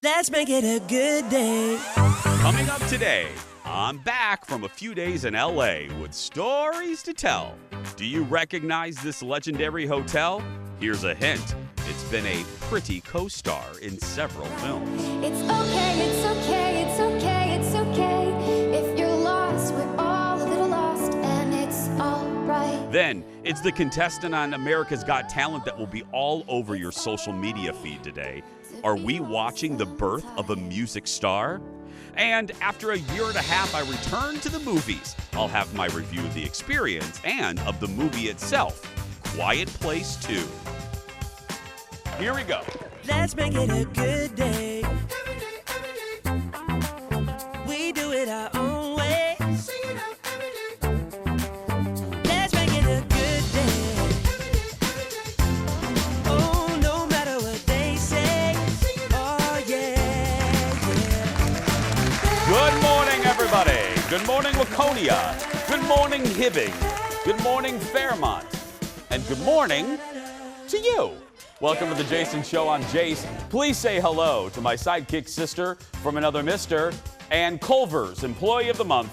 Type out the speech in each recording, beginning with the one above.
Let's make it a good day. Coming up today, I'm back from a few days in LA with stories to tell. Do you recognize this legendary hotel? Here's a hint. It's been a pretty co-star in several films. It's okay, it's okay, it's okay, it's okay. If you're lost, we're all a little lost, and it's all right. Then, it's the contestant on America's Got Talent that will be all over your social media feed today. Are we watching the birth of a music star? And after a year and a half, I return to the movies. I'll have my review of the experience and of the movie itself, Quiet Place 2. Here we go. Let's make it a good day. We do it our own way. Let's make it a good day. Oh, no matter what they say. Oh, yeah. Good morning, everybody. Good morning, Laconia. Good morning, Hibbing. Good morning, Fairmont. And good morning to you. Welcome to the Jason Show. I'm Jace. Please say hello to my sidekick sister from another mister and Culver's Employee of the Month,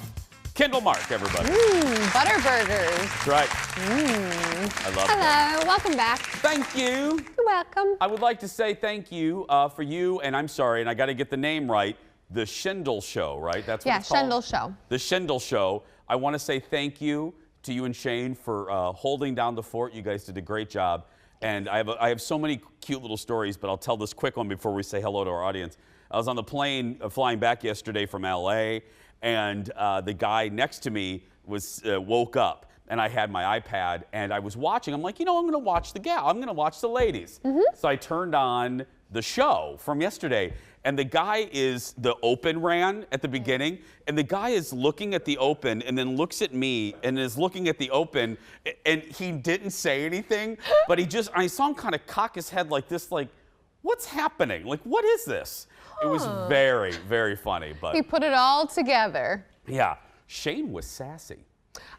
Kendall Mark, everybody. Butterburgers. That's right. I love that. Hello, welcome back. Thank you. You're welcome. I would like to say thank you for you, and I'm sorry, and I got to get the name right, the Schindel Show, right? That's what it's called? Schendel Show. The Schindel Show. I want to say thank you to you and Shane for holding down the fort. You guys did a great job. And I have so many cute little stories, but I'll tell this quick one before we say hello to our audience. I was on the plane flying back yesterday from LA, and the guy next to me was woke up, and I had my iPad, and I was watching. I'm like, I'm going to watch the gal. I'm going to watch the ladies. So I turned on the show from yesterday, and the guy the open ran at the beginning, and the guy is looking at the open and then looks at me and is looking at the open, and he didn't say anything, but I saw him kind of cock his head like this, like, what's happening? Like, what is this? It was very, very funny. But He put it all together. yeah, Shane was sassy.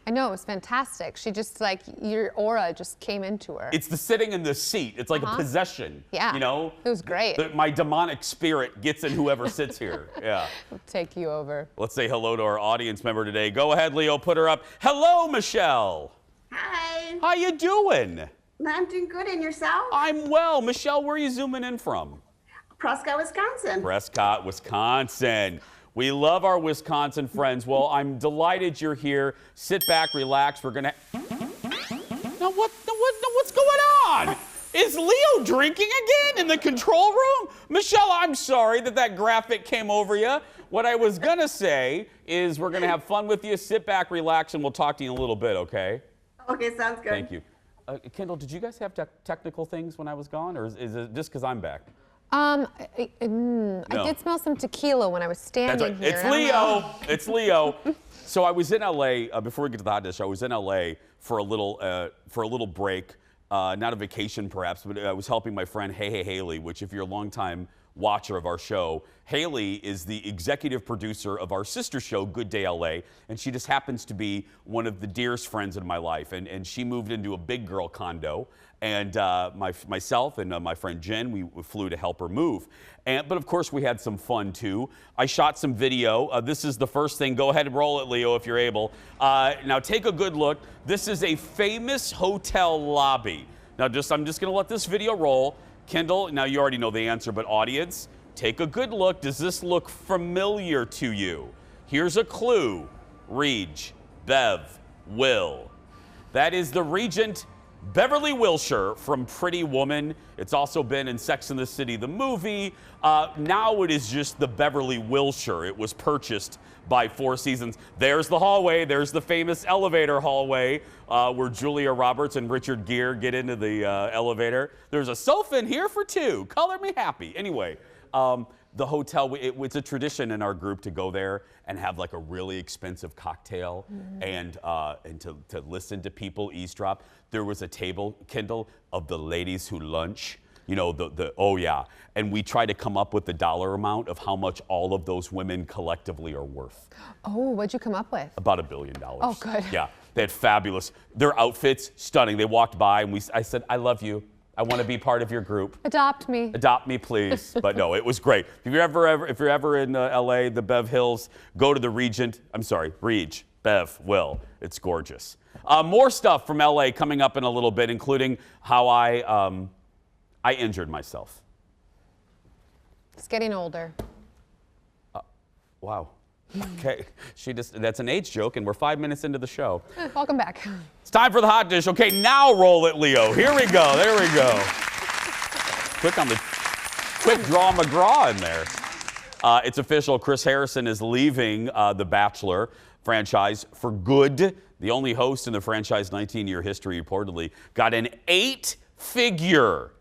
I know, it was fantastic. She just, your aura just came into her. It's the sitting in the seat. It's like a possession. Yeah. It was great. My demonic spirit gets in whoever sits here. Yeah. I'll take you over. Let's say hello to our audience member today. Go ahead, Leo, put her up. Hello, Michelle. Hi. How you doing? I'm doing good. And yourself? I'm well. Michelle, where are you zooming in from? Prescott, Wisconsin. Prescott, Wisconsin. We love our Wisconsin friends. Well, I'm delighted you're here. Sit back, relax. We're gonna. Now what's going on? Is Leo drinking again in the control room? Michelle, I'm sorry that graphic came over you. What I was gonna say is we're gonna have fun with you. Sit back, relax, and we'll talk to you in a little bit, okay? Okay, sounds good. Thank you. Kendall, did you guys have technical things when I was gone, or is it just because I'm back? I did smell some tequila when I was standing here. It's Leo. It's Leo. So I was in LA before we get to the hot dish. I was in LA for a little break, not a vacation perhaps, but I was helping my friend Hey Haley, which if you're a longtime watcher of our show, Haley is the executive producer of our sister show, Good Day LA, and she just happens to be one of the dearest friends in my life. And she moved into a big girl condo, and myself and my friend Jen, we flew to help her move. But of course, we had some fun too. I shot some video. This is the first thing. Go ahead and roll it, Leo, if you're able. Now take a good look. This is a famous hotel lobby. Now I'm just going to let this video roll. Kendall, now you already know the answer, but audience, take a good look. Does this look familiar to you? Here's a clue. Reg, Bev, Will. That is the Regent Beverly Wilshire from Pretty Woman. It's also been in Sex and the City, the movie. Now it is just the Beverly Wilshire. It was purchased by Four Seasons. There's the hallway. There's the famous elevator hallway where Julia Roberts and Richard Gere get into the elevator. There's a sofa in here for two. Color me happy. Anyway, the hotel, it's a tradition in our group to go there and have like a really expensive cocktail and to listen to people eavesdrop. There was a table, Kendall, of the ladies who lunch. Oh yeah. And we try to come up with the dollar amount of how much all of those women collectively are worth. Oh, what'd you come up with? About $1 billion. Oh, good. Yeah, they had their outfits, stunning. They walked by and I said, I love you. I want to be part of your group. Adopt me. Adopt me, please. But no, it was great. If you're ever in LA, the Bev Hills, go to the Reg, Bev, Will. It's gorgeous. More stuff from LA coming up in a little bit, including how I injured myself. It's getting older. Wow. Okay, that's an age joke, and we're 5 minutes into the show. Welcome back. It's time for the hot dish. Okay, now roll it, Leo. Here we go. There we go. Quick draw McGraw in there. It's official. Chris Harrison is leaving the Bachelor franchise for good. The only host in the franchise 19-year history reportedly got an 8-figure.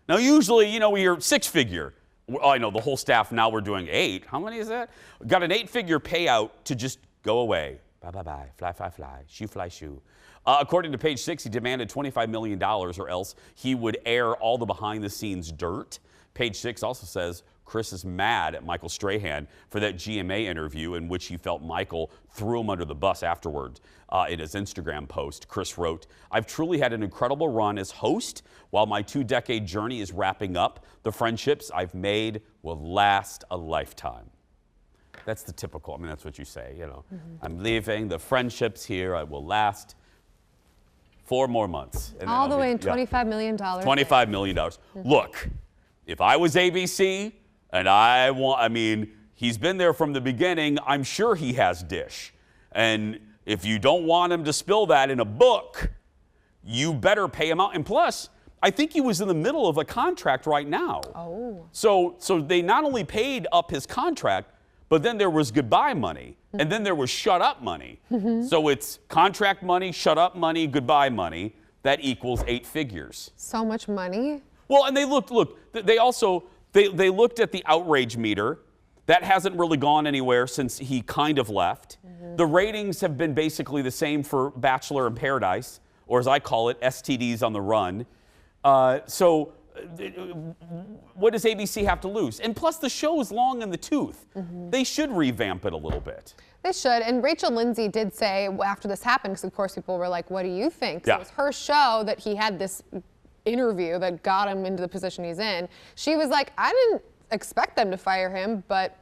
Now, usually, we hear 6-figure. Oh, I know, the whole staff now we're doing 8. How many is that? Got an 8-figure payout to just go away. Bye, bye, bye. Fly, fly, fly. Shoe, fly, shoe. According to Page 6, he demanded $25 million or else he would air all the behind-the-scenes dirt. Page 6 also says Chris is mad at Michael Strahan for that GMA interview in which he felt Michael threw him under the bus afterward. In his Instagram post, Chris wrote, "I've truly had an incredible run as host. While my 2-decade journey is wrapping up, the friendships I've made will last a lifetime." That's the typical, that's what you say, I'm leaving, the friendships here will last 4 more months. And all the way in $25 million. $25 million. Look, if I was ABC and he's been there from the beginning, I'm sure he has Dish. And if you don't want him to spill that in a book, you better pay him out. And plus, I think he was in the middle of a contract right now. Oh. So they not only paid up his contract, but then there was goodbye money, and then there was shut up money. So it's contract money, shut up money, goodbye money. That equals 8 figures. So much money? Well, and they looked at the outrage meter. That hasn't really gone anywhere since he kind of left. The ratings have been basically the same for Bachelor in Paradise, or as I call it, STDs on the run. So what does ABC have to lose? And plus, the show is long in the tooth. They should revamp it a little bit. They should. And Rachel Lindsay did say after this happened, because of course people were like, what do you think? So Yeah. it was her show that he had this interview that got him into the position he's in. She was like, I didn't expect them to fire him, but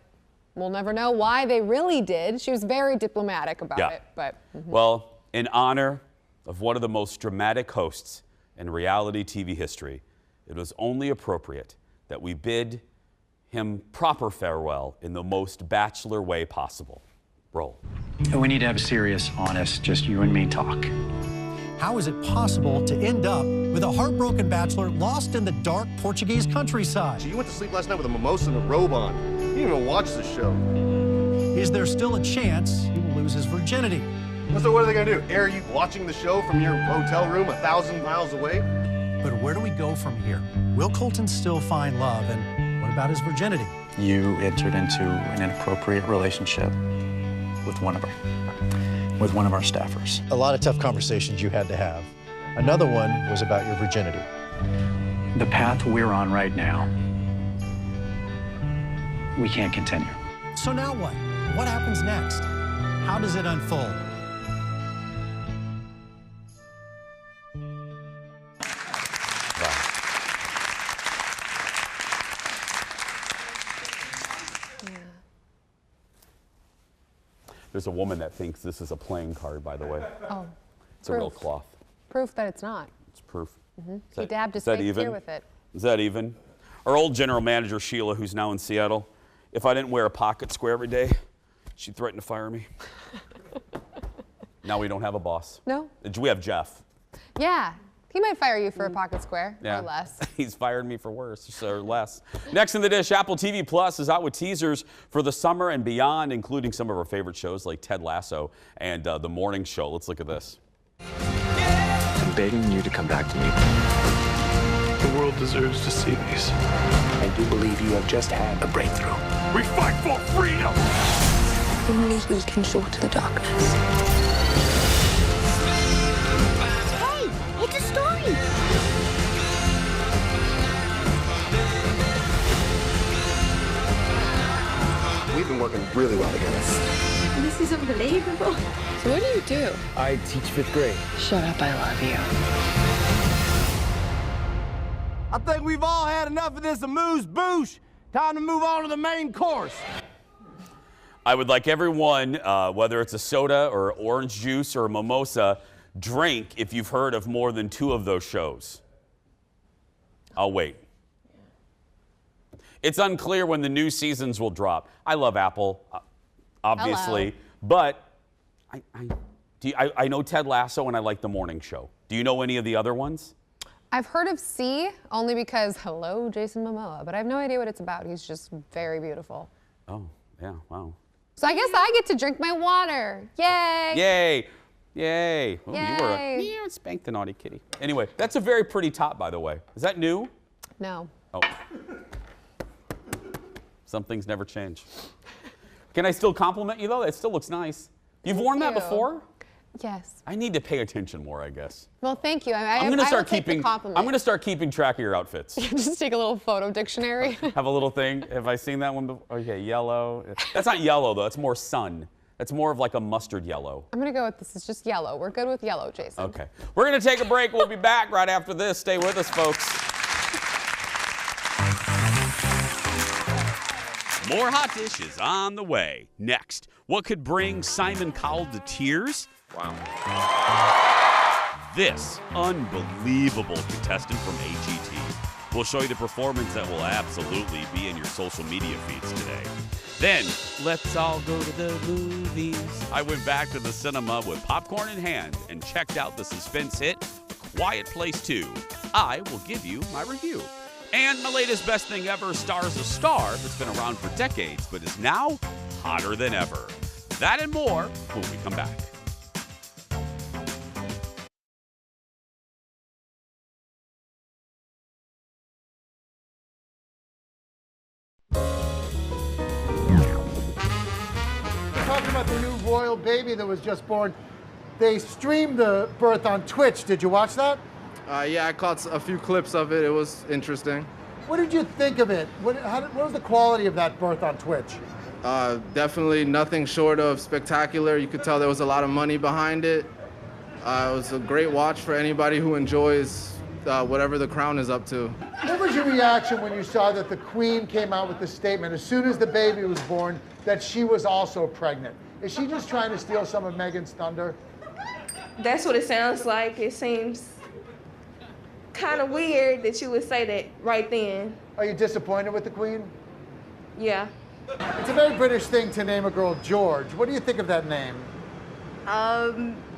we'll never know why they really did. She was very diplomatic about it. But Well, in honor of one of the most dramatic hosts in reality TV history, it was only appropriate that we bid him proper farewell in the most Bachelor way possible. Roll. We need to have a serious, honest, just you and me talk. How is it possible to end up with a heartbroken bachelor lost in the dark Portuguese countryside? You went to sleep last night with a mimosa and a robe on. You didn't even watch the show. Is there still a chance he will lose his virginity? So what are they going to do? Air you watching the show from your hotel room 1,000 miles away? But where do we go from here? Will Colton still find love, and what about his virginity? You entered into an inappropriate relationship with one of our staffers. A lot of tough conversations you had to have. Another one was about your virginity. The path we're on right now, we can't continue. So now what? What happens next? How does it unfold? There's a woman that thinks this is a playing card, by the way. oh, It's a real cloth. proof that it's not. It's proof. He dabbed his is that fake even? tear with it. Is that even? Our old general manager, Sheila, who's now in Seattle, if I didn't wear a pocket square every day, she'd threaten to fire me. Now we don't have a boss. No? We have Jeff. Yeah. He might fire you for a pocket square or less. He's fired me for worse or less. Next in the dish, Apple TV Plus is out with teasers for the summer and beyond, including some of our favorite shows like Ted Lasso and The Morning Show. Let's look at this. I'm begging you to come back to me. The world deserves to see these. I do believe you have just had a breakthrough. We fight for freedom! Only we can shorten the darkness. Hey, it's a story. We've been working really well together. This is unbelievable. So what do you do? I teach 5th grade. Shut up, I love you. I think we've all had enough of this amuse-bouche. Time to move on to the main course. I would like everyone, whether it's a soda or orange juice or a mimosa, drink if you've heard of more than 2 of those shows. I'll wait. It's unclear when the new seasons will drop. I love Apple, obviously, but I know Ted Lasso and I like The Morning Show. Do you know any of the other ones? I've heard of C only because, hello, Jason Momoa, but I have no idea what it's about. He's just very beautiful. Oh, yeah, wow. So I guess I get to drink my water. Yay! Yay! Yay! Oh, Yay. You were spank the naughty kitty. Anyway, that's a very pretty top, by the way. Is that new? No. Oh. Some things never change. Can I still compliment you, though? It still looks nice. You've worn that before? Yes. I need to pay attention more, I guess. Well, thank you. I'm going to start keeping track of your outfits. Just take a little photo dictionary. Have a little thing. Have I seen that one before? Okay, yellow. That's not yellow, though. It's more sun. That's more of like a mustard yellow. I'm going to go with this. It's just yellow. We're good with yellow, Jason. Okay. We're going to take a break. We'll be back right after this. Stay with us, folks. More hot dishes on the way. Next, what could bring Simon Cowell to tears? Wow. This unbelievable contestant from AGT will show you the performance that will absolutely be in your social media feeds today. Then, let's all go to the movies. I went back to the cinema with popcorn in hand and checked out the suspense hit, A Quiet Place 2. I will give you my review. And my latest best thing ever stars a star that's been around for decades, but is now hotter than ever. That and more when we come back. Talking about the new royal baby that was just born. They streamed the birth on Twitch. Did you watch that? Yeah, I caught a few clips of it. It was interesting. What did you think of it? What was the quality of that birth on Twitch? Definitely nothing short of spectacular. You could tell there was a lot of money behind it. It was a great watch for anybody who enjoys whatever the crown is up to. What was your reaction when you saw that the Queen came out with the statement as soon as the baby was born that she was also pregnant? Is she just trying to steal some of Meghan's thunder? That's what it sounds like. It seems kind of weird that you would say that right then. Are you disappointed with the Queen? Yeah. It's a very British thing to name a girl George. What do you think of that name?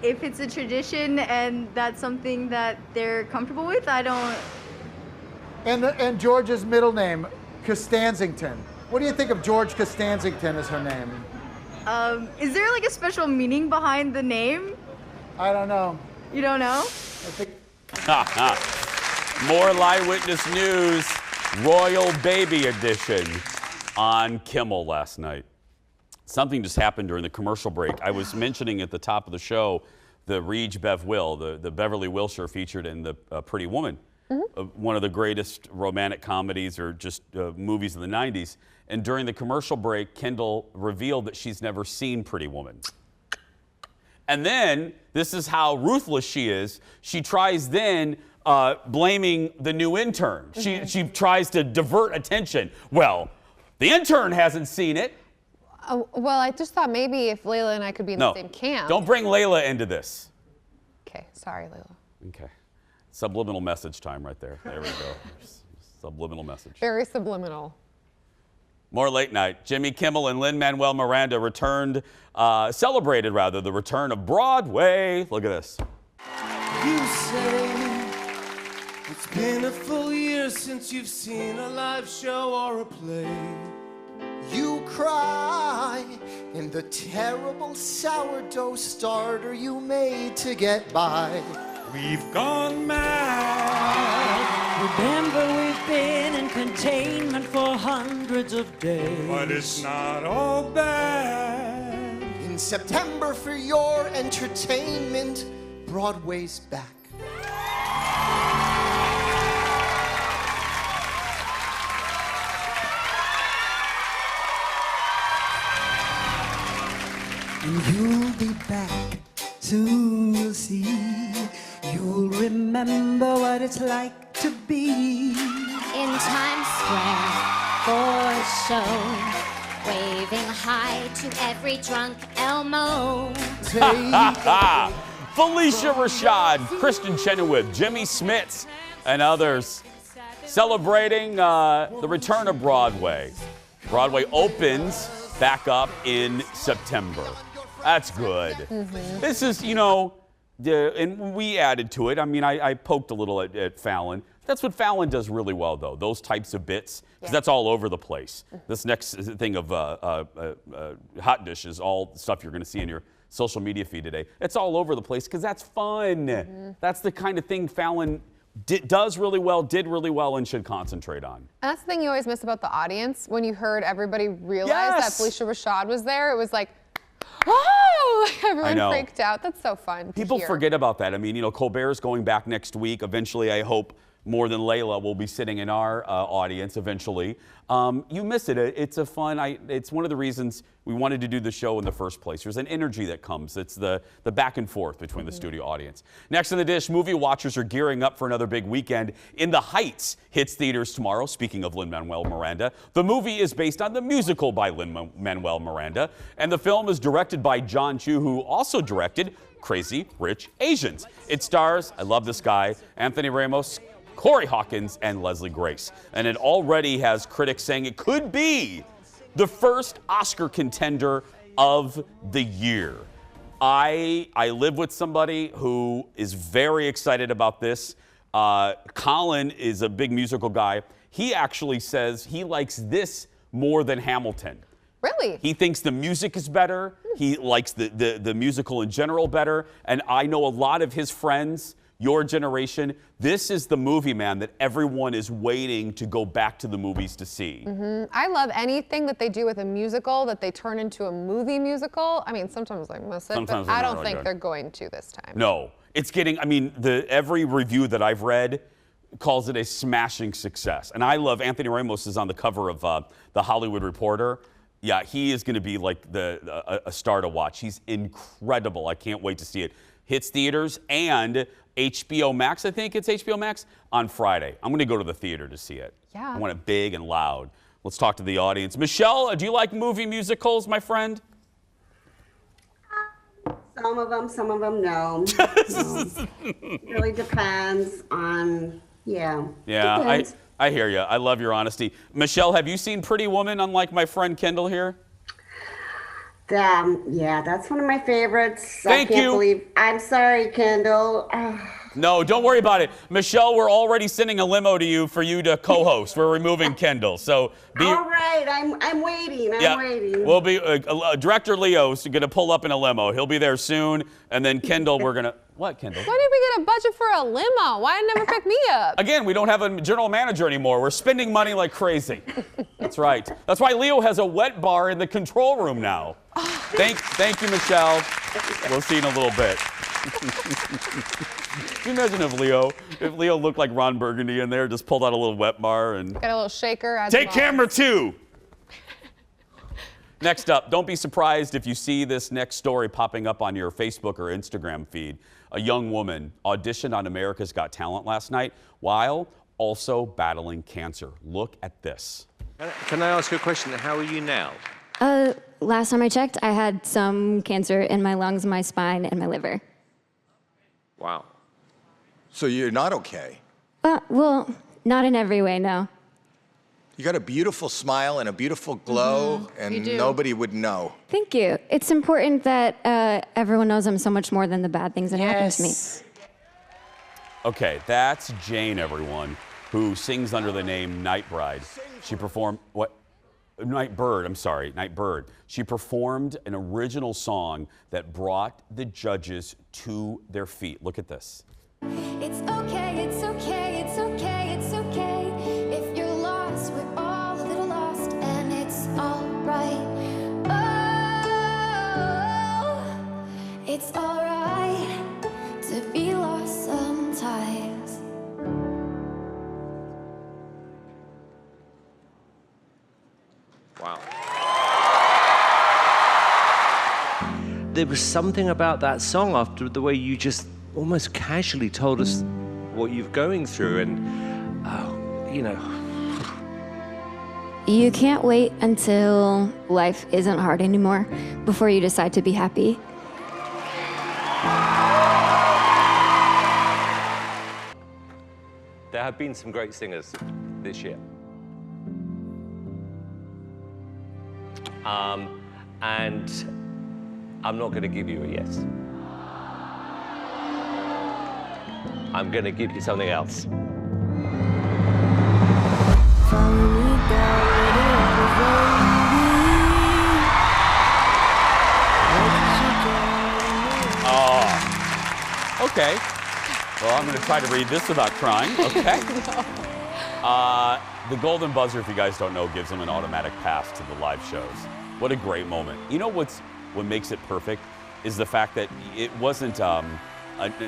If it's a tradition and that's something that they're comfortable with, I don't. And George's middle name, Costanzington. What do you think of George Costanzington as her name? Is there like a special meaning behind the name? I don't know. You don't know? More Live Witness News, Royal Baby Edition on Kimmel last night. Something just happened during the commercial break. I was mentioning at the top of the show the Reg Bev Will, the Beverly Wilshire featured in the Pretty Woman, one of the greatest romantic comedies or just movies of the 90s. And during the commercial break, Kendall revealed that she's never seen Pretty Woman. And then, this is how ruthless she is, she tries then blaming the new intern. She tries to divert attention. Well, the intern hasn't seen it. Well, I just thought maybe if Layla and I could be in the same camp. Don't bring Layla into this. Okay, sorry, Layla. Okay. Subliminal message time right there. There we go. Subliminal message. Very subliminal. More late night. Jimmy Kimmel and Lin-Manuel Miranda celebrated the return of Broadway. Look at this. You say it's been a full year since you've seen a live show or a play. You cry in the terrible sourdough starter you made to get by. We've gone mad. Remember, we've been in containment for hundreds of days. But it's not all bad. In September, for your entertainment, Broadway's back. And you'll be back, soon you'll see. You'll remember what it's like to be In Times Square for a show, waving hi to every drunk Elmo. Felicia Rashad, Kristen Chenoweth, Jimmy Smits, and others celebrating the return of Broadway. Broadway opens back up in September. That's good. This is, you know, and we added to it. I mean, I poked a little at Fallon. That's what Fallon does really well, though, those types of bits, because that's all over the place. This next thing of Hot Dish is all the stuff you're going to see in your social media feed today. It's all over the place because that's fun. That's the kind of thing Fallon does really well, did really well, and should concentrate on. And that's the thing you always miss about the audience. When you heard everybody realize that Felicia Rashad was there, it was like, oh, everyone freaked out. That's so fun. People forget about that. I mean, you know, Colbert's going back next week. Eventually, I hope more than Layla will be sitting in our audience eventually. You miss it. It's a fun, it's one of the reasons we wanted to do the show in the first place. There's an energy that comes. It's the back and forth between the studio audience. Next in the dish, movie watchers are gearing up for another big weekend. In the Heights hits theaters tomorrow. Speaking of Lin-Manuel Miranda, the movie is based on the musical by Lin-Manuel Miranda, and the film is directed by John Chu, who also directed Crazy Rich Asians. It stars, I love this guy, Anthony Ramos, Corey Hawkins, and Leslie Grace. And it already has critics saying it could be the first Oscar contender of the year. I live with somebody who is very excited about this. Colin is a big musical guy. He actually says he likes this more than Hamilton. Really? He thinks the music is better. He likes the musical in general better. And I know a lot of his friends, your generation, this is the movie, man, that everyone is waiting to go back to the movies to see. I love anything that they do with a musical that they turn into a movie musical. I mean, sometimes I miss it, but I don't think they're going to this time. No, it's getting, I mean, every review that I've read calls it a smashing success. And I love, Anthony Ramos is on the cover of The Hollywood Reporter. Yeah, he is going to be like a star to watch. He's incredible. I can't wait to see it. Hits theaters and HBO Max, I think it's HBO Max, on Friday. I'm going to go to the theater to see it. Yeah. I want it big and loud. Let's talk to the audience. Michelle, do you like movie musicals, my friend? Some of them, no. Really depends on, Yeah, depends. I hear you. I love your honesty. Michelle, have you seen Pretty Woman, unlike my friend Kendall here? Yeah, that's one of my favorites. Thank you. I'm sorry, Kendall. No, don't worry about it. Michelle, we're already sending a limo to you for you to co-host. We're removing Kendall. So all right, I'm waiting. I'm waiting. We'll be, Director Leo's going to pull up in a limo. He'll be there soon. And then Kendall, we're going to, what, Kendall? Why did we get a budget for a limo? Why did it never pick me up? Again, we don't have a general manager anymore. We're spending money like crazy. That's right. That's why Leo has a wet bar in the control room now. Thank you, Michelle. We'll see you in a little bit. Can you imagine if Leo looked like Ron Burgundy in there, just pulled out a little wet bar and got a little shaker. Take camera 2. Next up, don't be surprised if you see this next story popping up on your Facebook or Instagram feed. A young woman auditioned on America's Got Talent last night while also battling cancer. Look at this. Can I ask you a question? How are you now? Last time I checked, I had some cancer in my lungs, my spine, and my liver. Wow. So you're not okay? Well, not in every way, no. You got a beautiful smile and a beautiful glow, and nobody would know. Thank you. It's important that everyone knows I'm so much more than the bad things that happen to me. Okay, that's Jane, everyone, who sings under the name Night Bride. She performed, Nightbird. She performed an original song that brought the judges to their feet. Look at this. It's okay, it's okay, it's okay, it's okay. If you're lost, we're all a little lost, and it's alright. Oh, it's alright to be lost sometimes. Wow. There was something about that song after the way you just almost casually told us what you're going through, and you know. You can't wait until life isn't hard anymore before you decide to be happy. There have been some great singers this year. And I'm not going to give you a yes. I'm going to give you something else. Oh, okay. Well, I'm going to try to read this without crying. Okay. The golden buzzer, if you guys don't know, gives them an automatic pass to the live shows. What a great moment. You know what makes it perfect is the fact that it wasn't a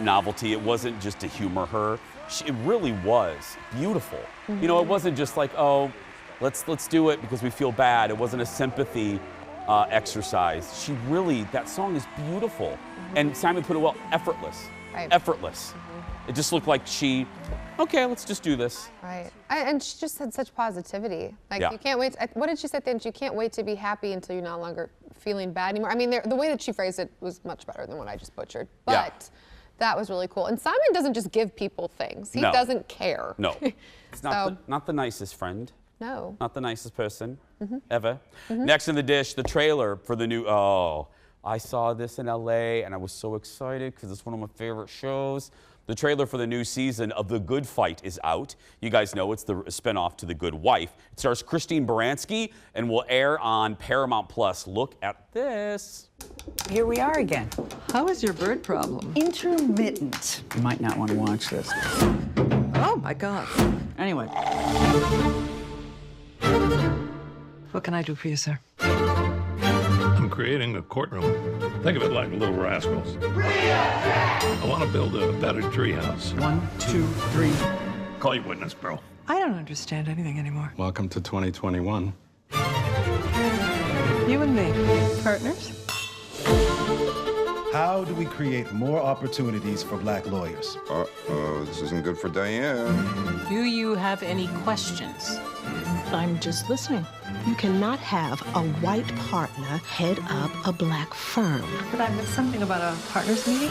novelty. It wasn't just to humor her. It really was beautiful. You know, it wasn't just like, oh, let's do it because we feel bad. It wasn't a sympathy exercise. She really, that song is beautiful. And Simon put it well, effortless. Right. Effortless. It just looked like okay, let's just do this. Right. And she just had such positivity. Like, Yeah. you can't wait. What did she say at the end? You can't wait to be happy until you're no longer feeling bad anymore. I mean, the way that she phrased it was much better than what I just butchered. But Yeah. that was really cool. And Simon doesn't just give people things. He No. doesn't care. No. It's not the nicest friend. No. Not the nicest person ever. Next in the dish, the trailer for the new, I saw this in LA and I was so excited because it's one of my favorite shows. The trailer for the new season of The Good Fight is out. You guys know it's the spinoff to The Good Wife. It stars Christine Baranski and will air on Paramount Plus. Look at this. Here we are again. How is your bird problem? Intermittent. You might not want to watch this. Oh my God. Anyway. What can I do for you, sir? I'm creating a courtroom. Think of it like Little Rascals. I want to build a better treehouse. 1, 2, 3. Call your witness, bro. I don't understand anything anymore. Welcome to 2021. You and me, partners? How do we create more opportunities for black lawyers? Uh-oh, this isn't good for Diane. Do you have any questions? I'm just listening. You cannot have a white partner head up a black firm. Did I miss something about a partners meeting?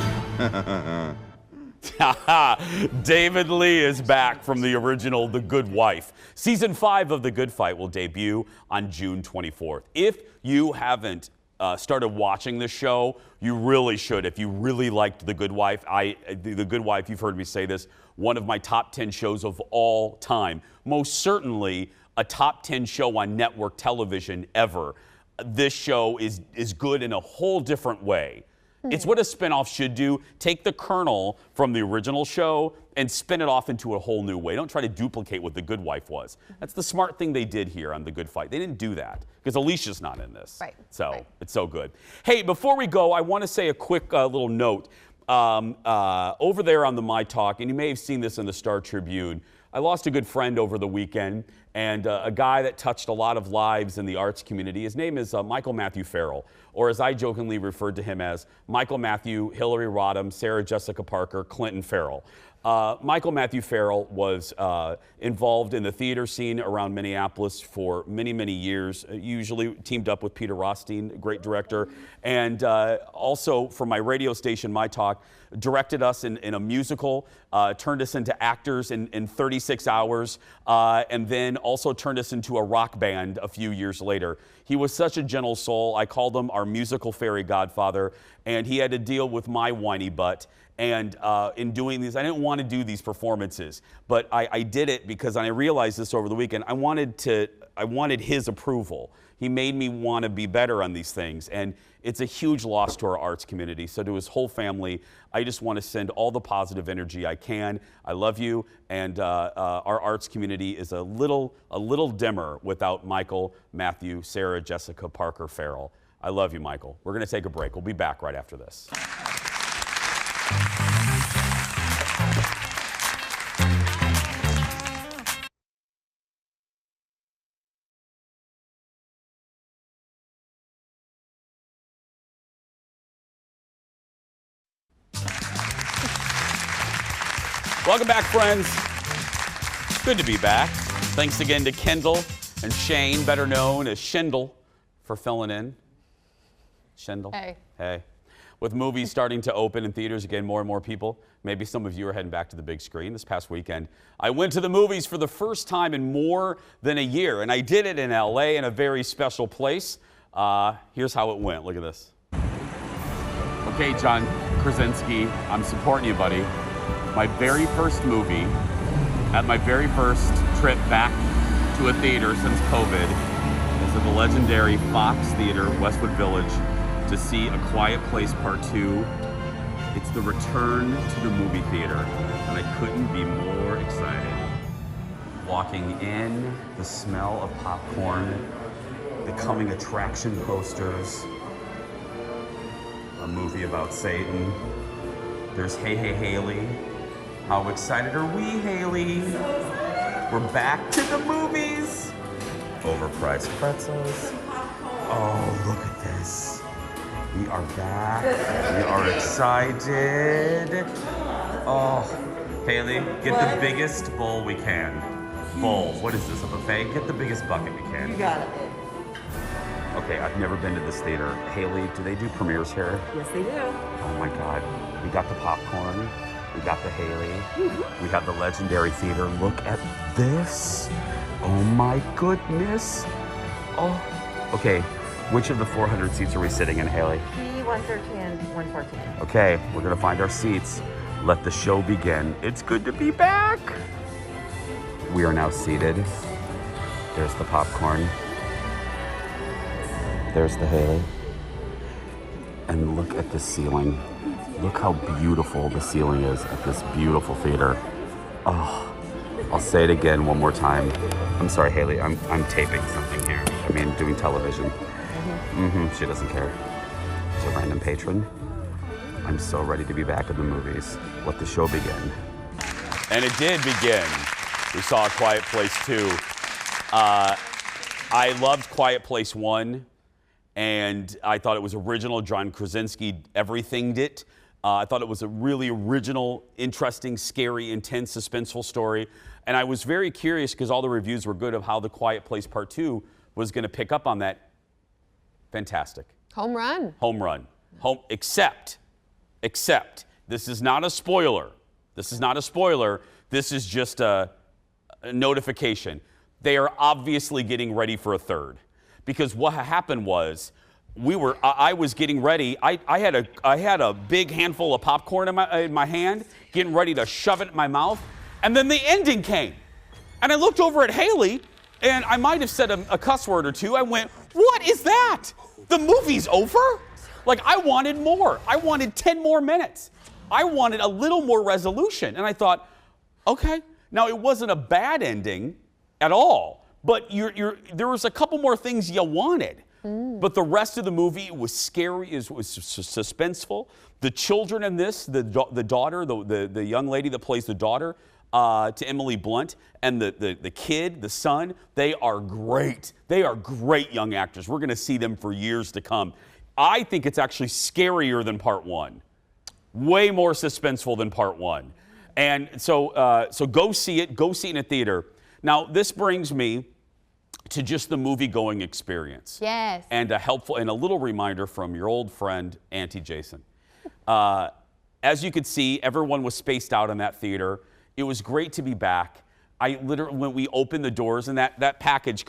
David Lee is back from the original The Good Wife. Season 5 of The Good Fight will debut on June 24th. If you haven't started watching this show, you really should. If you really liked The Good Wife, The Good Wife, you've heard me say this, one of my top 10 shows of all time. Most certainly a top 10 show on network television ever. This show is good in a whole different way. It's what a spinoff should do. Take the kernel from the original show and spin it off into a whole new way. Don't try to duplicate what The Good Wife was. That's the smart thing they did here on The Good Fight. They didn't do that because Alicia's not in this. Right. So it's so good. Hey, before we go, I want to say a quick little note. Over there on the My Talk, and you may have seen this in the Star Tribune, I lost a good friend over the weekend, and a guy that touched a lot of lives in the arts community. His name is Michael Matthew Farrell, or as I jokingly referred to him as Michael Matthew, Hillary Rodham, Sarah Jessica Parker, Clinton Farrell. Michael Matthew Farrell was involved in the theater scene around Minneapolis for many, many years, usually teamed up with Peter Rothstein, great director, and also for my radio station, My Talk, directed us in a musical, turned us into actors in 36 hours, and then also turned us into a rock band a few years later. He was such a gentle soul. I called him our musical fairy godfather, and he had to deal with my whiny butt. And in doing these, I didn't want to do these performances, but I did it because I realized this over the weekend. I wanted his approval. He made me want to be better on these things, and it's a huge loss to our arts community. So to his whole family, I just want to send all the positive energy I can. I love you, and our arts community is a little dimmer without Michael, Matthew, Sarah, Jessica, Parker, Farrell. I love you, Michael. We're going to take a break. We'll be back right after this. Welcome back, friends. Good to be back. Thanks again to Kendall and Shane, better known as Schindel, for filling in. Schindel. Hey. With movies starting to open in theaters again, more and more people, maybe some of you are heading back to the big screen. This past weekend, I went to the movies for the first time in more than a year, and I did it in LA in a very special place. Here's how it went. Look at this. Okay, John Krasinski, I'm supporting you, buddy. My very first movie, at my very first trip back to a theater since COVID, is at the legendary Fox Theater, Westwood Village, to see A Quiet Place Part 2. It's the return to the movie theater, and I couldn't be more excited. Walking in, the smell of popcorn, the coming attraction posters, a movie about Satan. There's Hey Hey Haley. How excited are we, Haley? We're back to the movies. Overpriced pretzels. Oh, look at this. We are back. We are excited. Oh, Haley, get the biggest bowl we can. Bowl. What is this, a buffet? Get the biggest bucket we can. You got it. Okay, I've never been to this theater. Haley, do they do premieres here? Yes, they do. Oh my God. We got the popcorn. We got the Haley. We got the legendary theater. Look at this. Oh my goodness. Oh, okay. Which of the 400 seats are we sitting in, Haley? P113 and 114. Okay, we're gonna find our seats. Let the show begin. It's good to be back. We are now seated. There's the popcorn. There's the Haley. And look at the ceiling. Look how beautiful the ceiling is at this beautiful theater. Oh, I'll say it again one more time. I'm sorry, Haley, I'm taping something here. I mean, doing television. She doesn't care. She's a random patron. I'm so ready to be back in the movies. Let the show begin. And it did begin. We saw A Quiet Place 2. I loved Quiet Place 1, and I thought it was original. John Krasinski everythinged it. I thought it was a really original, interesting, scary, intense, suspenseful story. And I was very curious, because all the reviews were good, of how The Quiet Place Part 2 was going to pick up on that. Fantastic. Home run. Home run. Except, this is not a spoiler. This is not a spoiler. This is just a notification. They are obviously getting ready for a third. Because what happened was, I was getting ready. I had a big handful of popcorn in my hand, getting ready to shove it in my mouth. And then the ending came. And I looked over at Haley, and I might have said a cuss word or two. I went, what is that? The movie's over? Like, I wanted more. I wanted 10 more minutes. I wanted a little more resolution. And I thought, okay. Now, it wasn't a bad ending at all, but there was a couple more things you wanted. But the rest of the movie was scary, it was suspenseful. The children in this, the daughter, the young lady that plays the daughter to Emily Blunt, and the kid, the son, they are great. They are great young actors. We're going to see them for years to come. I think it's actually scarier than Part 1. Way more suspenseful than Part 1. And so go see it. Go see it in a theater. Now, this brings me to just the movie-going experience. Yes. And a little reminder from your old friend, Auntie Jason. As you could see, everyone was spaced out in that theater. It was great to be back. When we opened the doors, and that package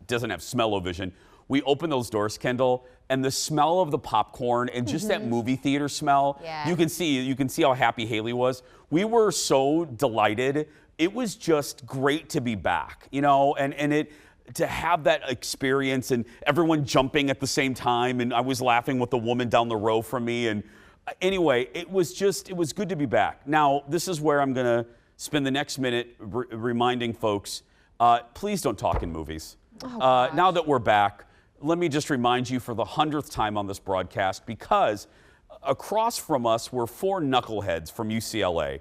doesn't have smell-o-vision. We opened those doors, Kendall, and the smell of the popcorn and just that movie theater smell. Yeah. You can see how happy Haley was. We were so delighted. It was just great to be back, and to have that experience and everyone jumping at the same time, and I was laughing with the woman down the row from me, and anyway, it was good to be back. Now, this is where I'm gonna spend the next minute reminding folks, please don't talk in movies. Now that we're back, let me just remind you for the 100th time on this broadcast, because across from us were 4 knuckleheads from UCLA.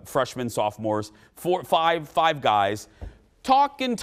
Freshmen, sophomores, 5 guys, talking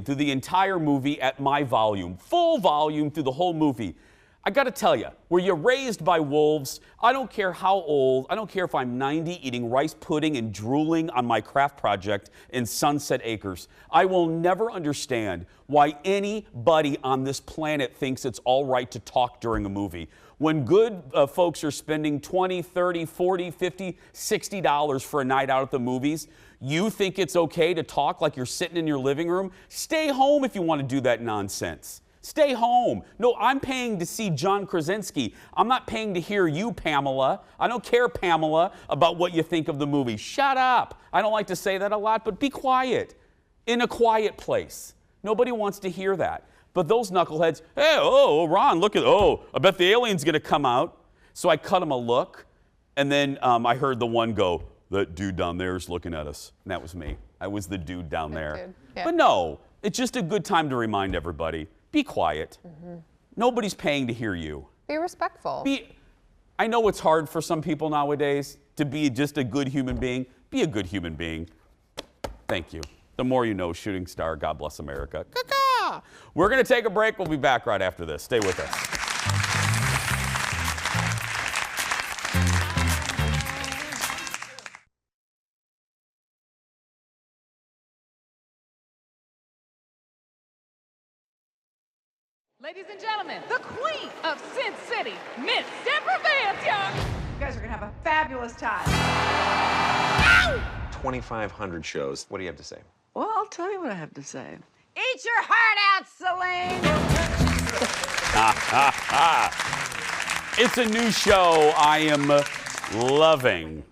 through the entire movie at my volume, full volume through the whole movie. I got to tell you, were you raised by wolves? I don't care how old. I don't care if I'm 90 eating rice pudding and drooling on my craft project in Sunset Acres. I will never understand why anybody on this planet thinks it's all right to talk during a movie. When good folks are spending $20, $30, $40, $50, $60 for a night out at the movies, you think it's okay to talk like you're sitting in your living room? Stay home if you want to do that nonsense. Stay home. No, I'm paying to see John Krasinski. I'm not paying to hear you, Pamela. I don't care, Pamela, about what you think of the movie. Shut up. I don't like to say that a lot, but be quiet. In a quiet place. Nobody wants to hear that. But those knuckleheads, hey, Ron, look at, I bet the alien's going to come out. So I cut him a look, and then I heard the one go, that dude down there is looking at us. And that was me. I was the dude down there. Dude. Yeah. But no, it's just a good time to remind everybody. Be quiet. Nobody's paying to hear you. Be respectful. I know it's hard for some people nowadays to be just a good human being. Be a good human being. Thank you. The more you know, shooting star. God bless America. Caca. We're going to take a break. We'll be back right after this. Stay with us. Ladies and gentlemen, the queen of Sin City, Miss Deborah Vance, y'all. You guys are gonna have a fabulous time. 2,500 shows. What do you have to say? Well, I'll tell you what I have to say. Eat your heart out, Celine. It's a new show I am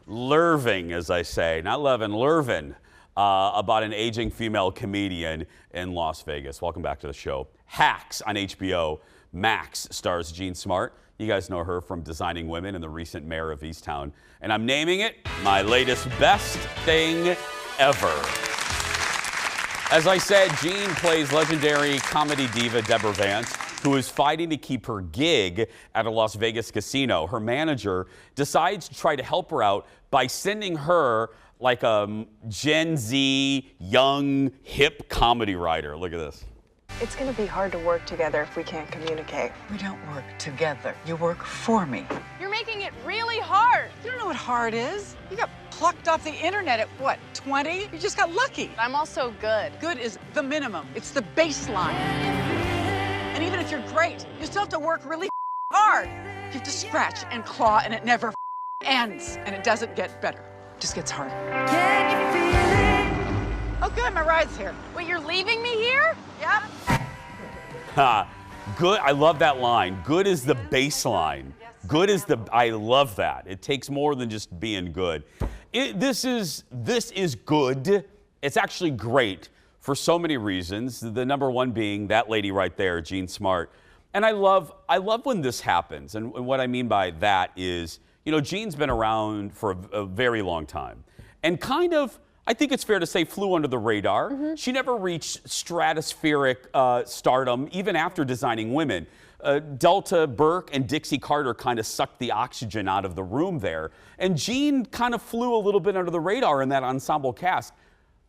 lurving, as I say. Not loving, lurving, about an aging female comedian in Las Vegas. Welcome back to the show. Hacks on HBO Max stars Jean Smart. You guys know her from Designing Women and the recent Mayor of Easttown. And I'm naming it my latest best thing ever. As I said, Jean plays legendary comedy diva Deborah Vance, who is fighting to keep her gig at a Las Vegas casino. Her manager decides to try to help her out by sending her like a Gen Z, young, hip comedy writer. Look at this. It's going to be hard to work together if we can't communicate. We don't work together. You work for me. You're making it really hard. You don't know what hard is. You got plucked off the internet at what, 20? You just got lucky. I'm also good. Good is the minimum. It's the baseline. And even if you're great, you still have to work really hard. You have to scratch and claw, and it never ends. And it doesn't get better. It just gets harder. Oh, good, my ride's here. Wait, you're leaving me here? Yep. Good, I love that line. Good is the baseline. Good is I love that. It takes more than just being good. This is good. It's actually great for so many reasons. The number one being that lady right there, Jean Smart. And I love when this happens. And what I mean by that is, you know, Jean's been around for a very long time. And kind of, I think it's fair to say, flew under the radar. She never reached stratospheric stardom, even after Designing Women. Delta Burke and Dixie Carter kind of sucked the oxygen out of the room there. And Jean kind of flew a little bit under the radar in that ensemble cast.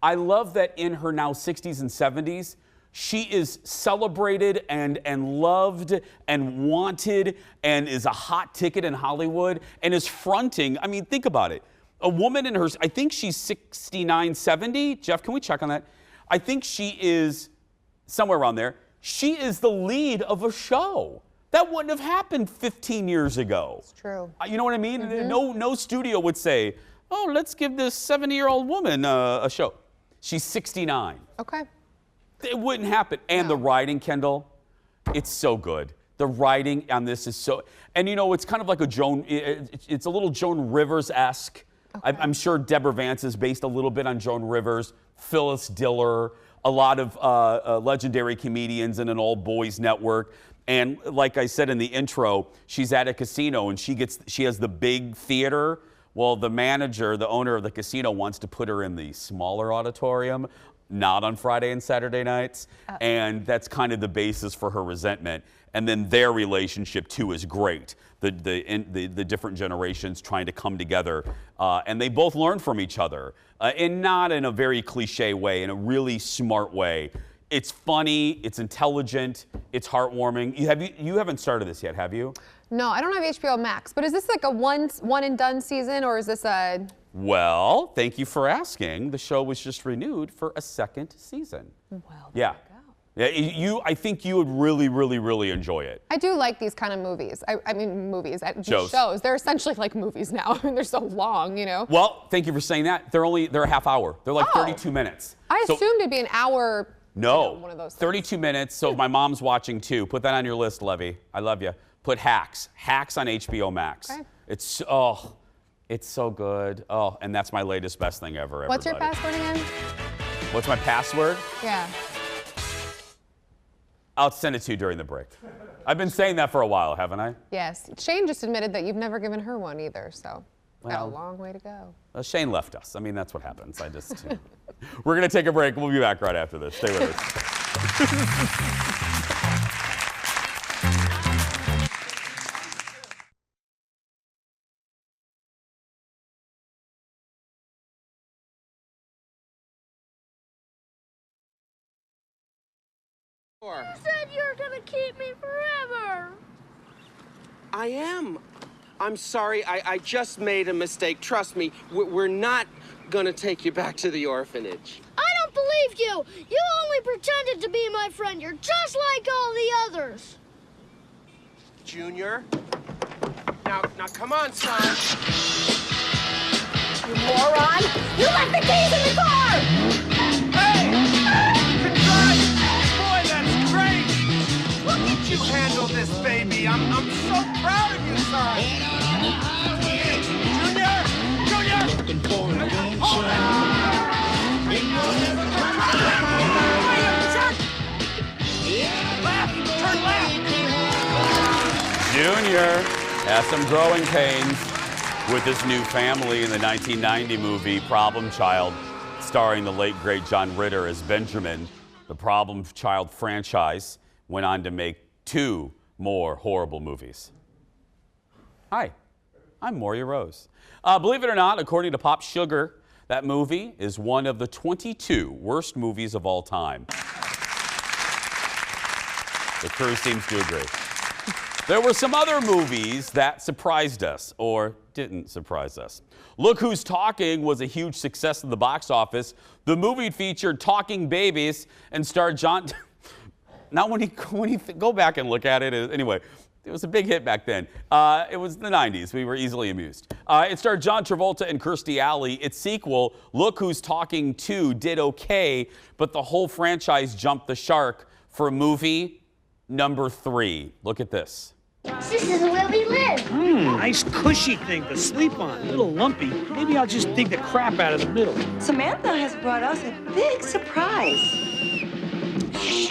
I love that in her now 60s and 70s, she is celebrated and loved and wanted and is a hot ticket in Hollywood and is fronting. I mean, think about it. A woman in her, I think she's 69, 70. Jeff, can we check on that? I think she is somewhere around there. She is the lead of a show. That wouldn't have happened 15 years ago. It's true. You know what I mean? No studio would say, oh, let's give this 70-year-old woman a show. She's 69. Okay. It wouldn't happen. And the writing, Kendall, it's so good. The writing on this is so, and you know, it's kind of like it's a little Joan Rivers-esque. Okay. I'm sure Deborah Vance is based a little bit on Joan Rivers, Phyllis Diller, a lot of legendary comedians in an old boys network. And like I said in the intro, she's at a casino and she has the big theater. Well, the manager, the owner of the casino, wants to put her in the smaller auditorium, not on Friday and Saturday nights. And that's kind of the basis for her resentment. And then their relationship too is great. The different generations trying to come together, and they both learn from each other, and not in a very cliche way, in a really smart way. It's funny, it's intelligent, it's heartwarming. You haven't started this yet, have you? No, I don't have HBO Max, but is this like a one and done season, or is this a... Well, thank you for asking. The show was just renewed for a second season. Well, yeah. Yeah, I think you would really, really, really enjoy it. I do like these kind of movies. I mean, Shows. They're essentially like movies now. I mean, they're so long, you know? Well, thank you for saying that. They're a half hour. They're like 32 minutes. I assumed it'd be an hour. No, one of those 32 minutes. So my mom's watching too. Put that on your list, Levy. I love you. Put Hacks on HBO Max. Okay. It's so good. Oh, and that's my latest best thing ever. What's your everybody. password again? What's my password? Yeah. I'll send it to you during the break. I've been saying that for a while, haven't I? Yes. Shane just admitted that you've never given her one either, so got a Well, long way to go. Shane left us. I mean, that's what happens. We're going to take a break. We'll be back right after this. Stay with us. You said you were gonna keep me forever. I am. I'm sorry, I just made a mistake. Trust me, we're not gonna take you back to the orphanage. I don't believe you. You only pretended to be my friend. You're just like all the others. Junior? Now come on, son. You moron! You left the keys in the car! Boy, that's great! Look at you handle this, baby. I'm so proud of you, son. Junior! Looking for adventure. Turn left! Junior has some growing pains with his new family in the 1990 movie Problem Child, starring the late, great John Ritter as Benjamin. The Problem Child franchise went on to make 2 more horrible movies. Hi, I'm Moria Rose. Believe it or not, according to Pop Sugar, that movie is one of the 22 worst movies of all time. The crew seems to agree. There were some other movies that surprised us, or didn't surprise us. Look Who's Talking was a huge success in the box office. The movie featured talking babies and starred John... Now when you go back and look at it, anyway, it was a big hit back then. It was the 90s. We were easily amused. It starred John Travolta and Kirstie Alley. Its sequel, Look Who's Talking 2, did okay, but the whole franchise jumped the shark for movie number 3. Look at this. This is where we live. Nice cushy thing to sleep on. A little lumpy. Maybe I'll just dig the crap out of the middle. Samantha has brought us a big surprise.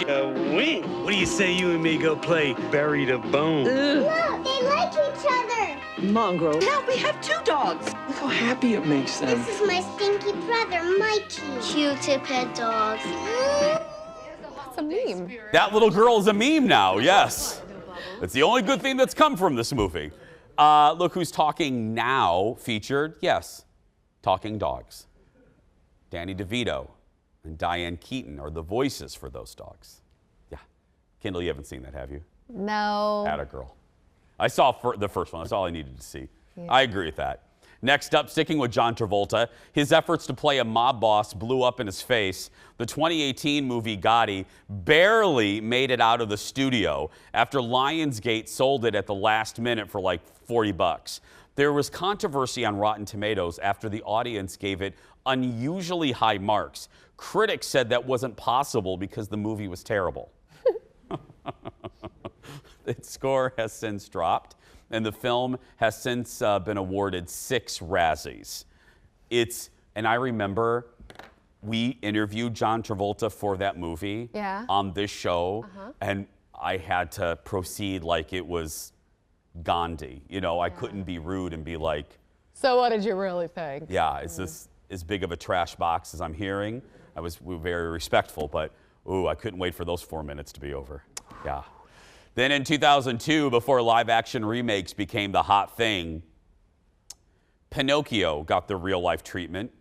Wing. What do you say you and me go play bury the bone? Look, they like each other. Mongrel. Now we have 2 dogs. Look how happy it makes them. This is my stinky brother, Mikey. Q-tip head dogs. That's a meme. That little girl is a meme now, yes. It's the only good thing that's come from this movie. Look Who's Talking Now featured, yes, talking dogs. Danny DeVito and Diane Keaton are the voices for those dogs. Yeah. Kendall, you haven't seen that, have you? No. Atta girl. I saw the first one. That's all I needed to see. Yeah. I agree with that. Next up, sticking with John Travolta, his efforts to play a mob boss blew up in his face. The 2018 movie Gotti barely made it out of the studio after Lionsgate sold it at the last minute for like $40. There was controversy on Rotten Tomatoes after the audience gave it unusually high marks. Critics said that wasn't possible because the movie was terrible. Its score has since dropped, and the film has since been awarded 6 Razzies. And I remember we interviewed John Travolta for that movie on this show, and I had to proceed like it was Gandhi. You know, I couldn't be rude and be like, so what did you really think? Yeah, is this as big of a trash box as I'm hearing? We were very respectful, but I couldn't wait for those 4 minutes to be over. Yeah. Then in 2002, before live-action remakes became the hot thing, Pinocchio got the real-life treatment.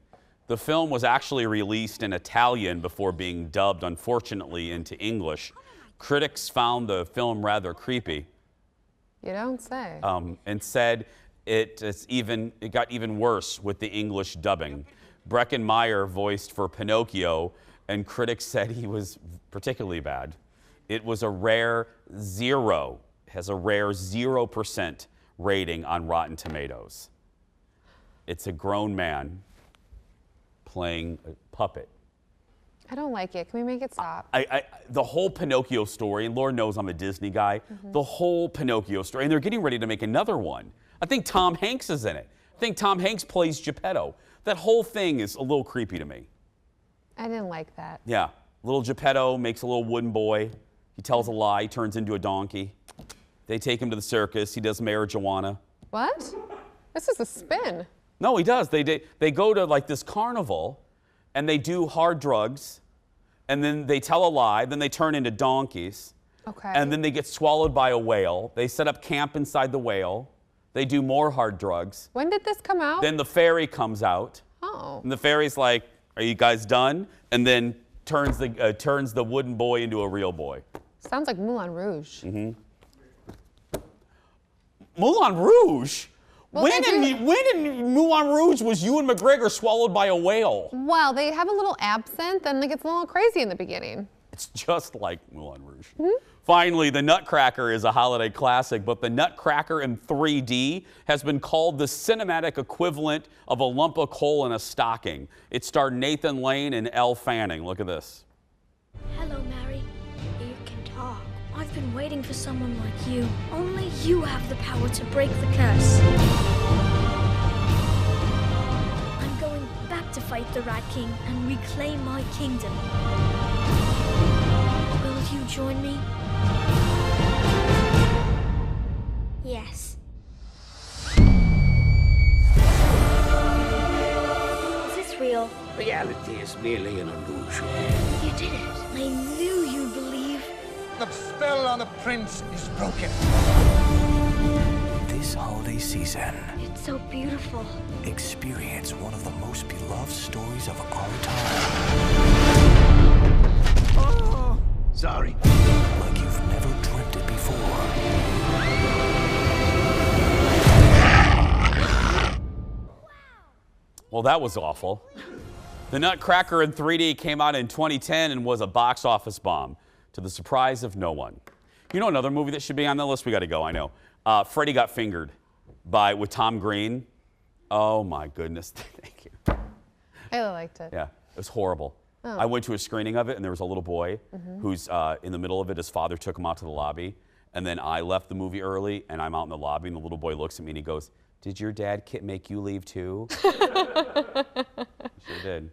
The film was actually released in Italian before being dubbed, unfortunately, into English. Critics found the film rather creepy. You don't say. And said it got even worse with the English dubbing. Breckin Meyer voiced for Pinocchio, and critics said he was particularly bad. It was a rare 0% rating on Rotten Tomatoes. It's a grown man playing a puppet. I don't like it. Can we make it stop? The whole Pinocchio story, and Lord knows I'm a Disney guy, the whole Pinocchio story, and they're getting ready to make another one. I think Tom Hanks is in it. I think Tom Hanks plays Geppetto. That whole thing is a little creepy to me. I didn't like that. Yeah, little Geppetto makes a little wooden boy. He tells a lie, turns into a donkey. They take him to the circus. He does marijuana. What? This is a spin. No, he does. They go to like this carnival, and they do hard drugs, and then they tell a lie, then they turn into donkeys. Okay. And then they get swallowed by a whale. They set up camp inside the whale. They do more hard drugs. When did this come out? Then the fairy comes out. Oh. And the fairy's like, "Are you guys done?" And then turns the wooden boy into a real boy. Sounds like Moulin Rouge. Moulin Rouge? Well, when in Moulin Rouge was Ewan McGregor swallowed by a whale? Well, they have a little absinthe, and it gets a little crazy in the beginning. It's just like Moulin Rouge. Finally, the Nutcracker is a holiday classic, but the Nutcracker in 3D has been called the cinematic equivalent of a lump of coal in a stocking. It starred Nathan Lane and Elle Fanning. Look at this. Hello, Mary. You can talk. I've been waiting for someone like you. Only you have the power to break the curse. I'm going back to fight the Rat King and reclaim my kingdom. Will you join me? Yes. Is this real? Reality is merely an illusion. You did it. I knew you'd believe. The spell on the prince is broken. This holiday season, It's so beautiful. experience one of the most beloved stories of our time. Oh, sorry. Like you've never dreamt it before. Well, that was awful. The Nutcracker in 3D came out in 2010 and was a box office bomb, to the surprise of no one. You know another movie that should be on the list? We got to go, I know. Freddy Got Fingered with Tom Green. Oh, my goodness. Thank you. I really liked it. Yeah, it was horrible. Oh. I went to a screening of it, and there was a little boy who's in the middle of it. His father took him out to the lobby, and then I left the movie early, and I'm out in the lobby, and the little boy looks at me, and he goes, "Did your dad make you leave too?" Sure did.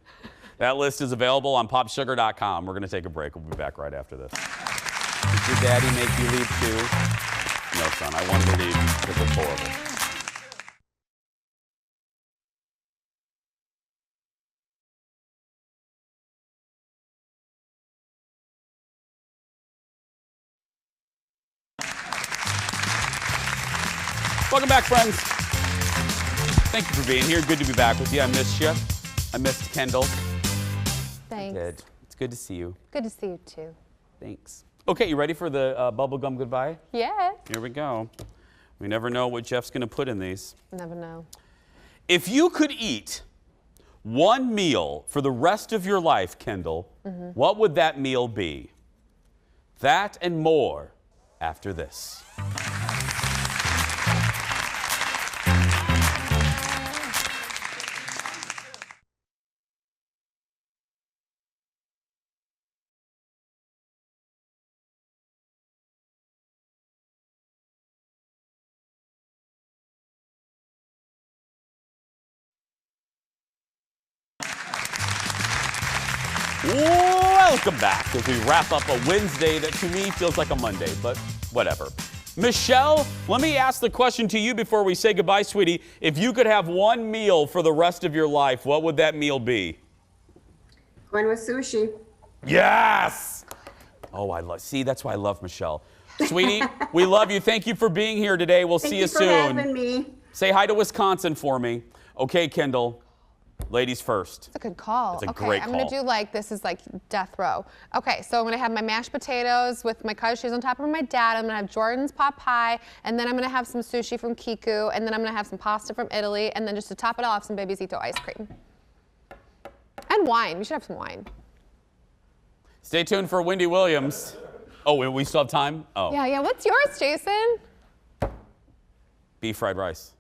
That list is available on popsugar.com. We're going to take a break. We'll be back right after this. Did your daddy make you leave too? No, son, I wanted to leave because it's horrible. Welcome back, friends. Thank you for being here. Good to be back with you. I missed you. I missed Kendall. Thanks. Good. It's good to see you. Good to see you, too. Thanks. Okay, you ready for the bubblegum goodbye? Yeah. Here we go. We never know what Jeff's going to put in these. Never know. If you could eat one meal for the rest of your life, Kendall, what would that meal be? That and more after this. Welcome back as we wrap up a Wednesday that to me feels like a Monday, but whatever. Michelle, let me ask the question to you before we say goodbye, sweetie. If you could have one meal for the rest of your life, what would that meal be? Going with sushi. Yes! Oh, see, that's why I love Michelle. Sweetie, we love you. Thank you for being here today. We'll see you soon. Thank you for having me. Say hi to Wisconsin for me. Okay, Kendall. Ladies first. That's a good call. That's a okay, great I'm gonna call. do like this is like death row. Okay, so I'm gonna have my mashed potatoes with my cottage cheese on top of my dad. I'm gonna have Jordan's pot pie, and then I'm gonna have some sushi from Kiku, and then I'm gonna have some pasta from Italy, and then just to top it off, some Babysito ice cream. And wine. We should have some wine. Stay tuned for Wendy Williams. Oh, we still have time? Oh. Yeah. What's yours, Jason? Beef fried rice.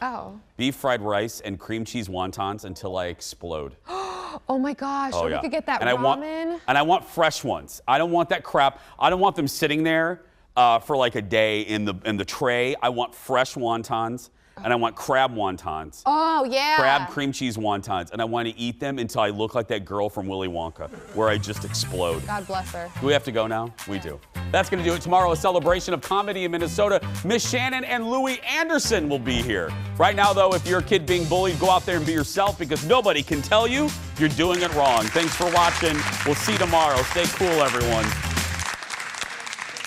Oh. Beef fried rice and cream cheese wontons until I explode. Oh my gosh. Oh, or yeah. we could get that and ramen. I want fresh ones. I don't want that crap. I don't want them sitting there for like a day in the tray. I want fresh wontons. And I want crab wontons. Oh, yeah. Crab cream cheese wontons. And I want to eat them until I look like that girl from Willy Wonka, where I just explode. God bless her. Do we have to go now? We do. That's going to do it. Tomorrow, a celebration of comedy in Minnesota. Miss Shannon and Louis Anderson will be here. Right now, though, if you're a kid being bullied, go out there and be yourself, because nobody can tell you you're doing it wrong. Thanks for watching. We'll see you tomorrow. Stay cool, everyone.